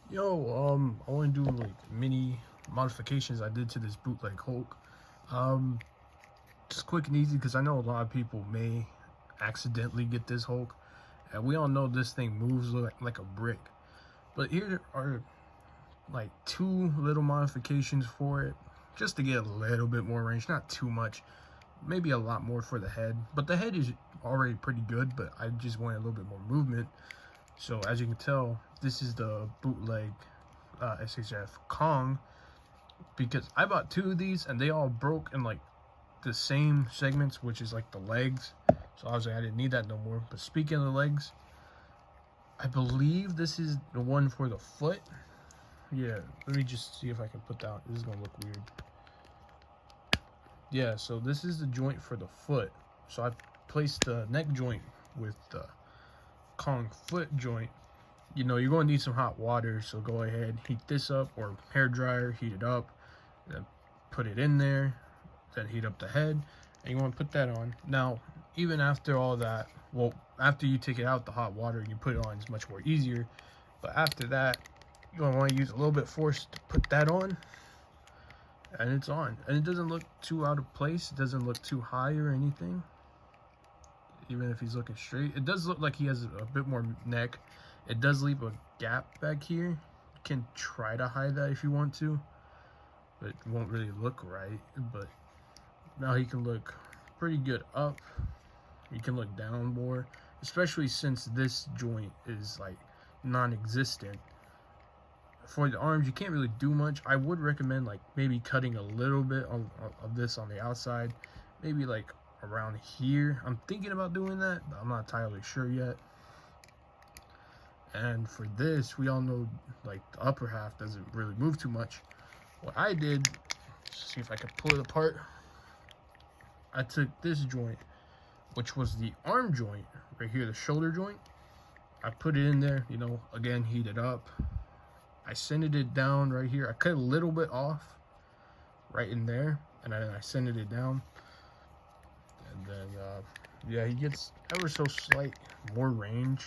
I want to do like mini modifications I did to this bootleg Hulk. Um, just quick and easy because I know a lot of people may accidentally get this Hulk, and we all know this thing moves like a brick. But here are like two little modifications for it, just to get a little bit more range, not too much, maybe a lot more for the head. But the head is already pretty good, but I just wanted a little bit more movement. So as you can tell, this is the bootleg SHF Kong, because I bought two of these and they all broke in like the same segments, which is like the legs. So obviously I didn't need that no more. But speaking of the legs, I believe this is the one for the foot. Yeah, let me just see if I can put that. This is gonna look weird. Yeah, so this is the joint for the foot. So I placed the neck joint with the Kong foot joint. You know, you're going to need some hot water, so go ahead, heat this up, or hair dryer, heat it up, then put it in there, then heat up the head, and you want to put that on. Now, even after all that, well, after you take it out the hot water and you put it on, it's much more easier. But after that, you're going to want to use a little bit of force to put that on, and it's on. And it doesn't look too out of place, it doesn't look too high or anything. Even if he's looking straight, it does look like he has a bit more neck. It does leave a gap back here. You can try to hide that if you want to, but it won't really look right. But now he can look pretty good up. He can look down more, especially since this joint is like non-existent. For the arms, you can't really do much. I would recommend like maybe cutting a little bit of this on the outside, maybe like around here. I'm thinking about doing that, but I'm not entirely sure yet. And for this, we all know like the upper half doesn't really move too much. What I did, see if I can pull it apart. I took this joint, which was the arm joint right here, the shoulder joint. I put it in there, you know, again, heat it up. I centered it down right here. I cut a little bit off right in there, and then I centered it down. And then, yeah, he gets ever so slight more range.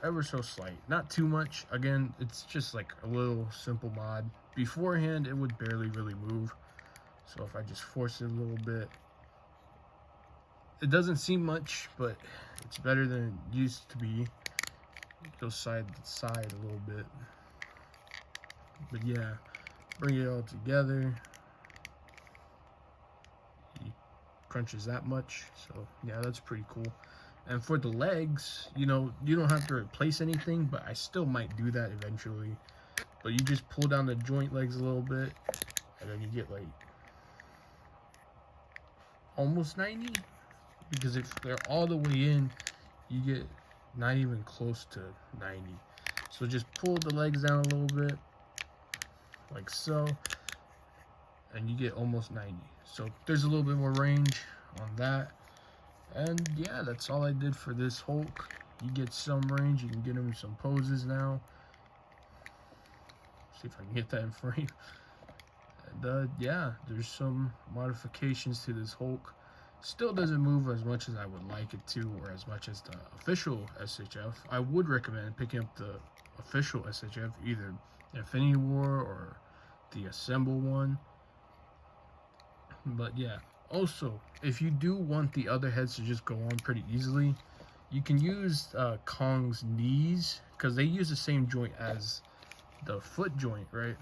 Ever so slight, not too much. Again, it's just like a little simple mod. Beforehand, it would barely really move. So if I just force it a little bit, it doesn't seem much, but it's better than it used to be. It goes side to side a little bit. But yeah, bring it all together. He crunches that much, so yeah, that's pretty cool. And for the legs, you know, you don't have to replace anything, but I still might do that eventually. But you just pull down the joint legs a little bit, and then you get like almost 90. Because if they're all the way in, you get not even close to 90. So just pull the legs down a little bit, like so, and you get almost 90. So there's a little bit more range on that. And yeah, that's all I did for this Hulk. You get some range, you can get him in some poses now. See if I can get that in frame. And yeah, there's some modifications to this Hulk. Still doesn't move as much as I would like it to, or as much as the official SHF. I would recommend picking up the official SHF, either Infinity War or the Assemble one. But yeah, also, if you do want the other heads to just go on pretty easily, you can use Kong's knees, because they use the same joint as the foot joint, right?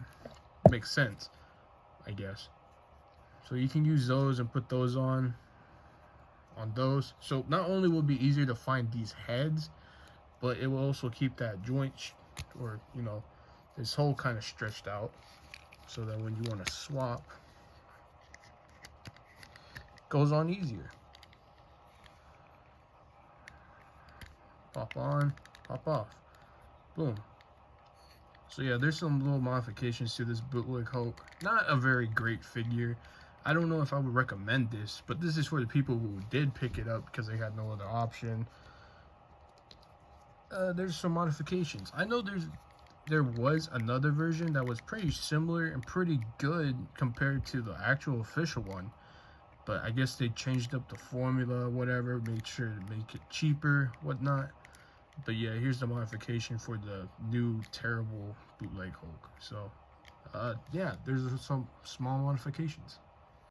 Makes sense, I guess. So you can use those and put those on those. So not only will it be easier to find these heads, but it will also keep that joint, or you know, this hole kind of stretched out, so that when you want to swap, goes on easier. Pop on, pop off, boom. So yeah, there's some little modifications to this bootleg Hulk. Not a very great figure. I don't know if I would recommend this, but this is for the people who did pick it up because they had no other option. There's some modifications. I know there was another version that was pretty similar and pretty good compared to the actual official one, but I guess they changed up the formula, whatever, made sure to make it cheaper, whatnot. But yeah, here's the modification for the new terrible bootleg Hulk. So yeah, there's some small modifications.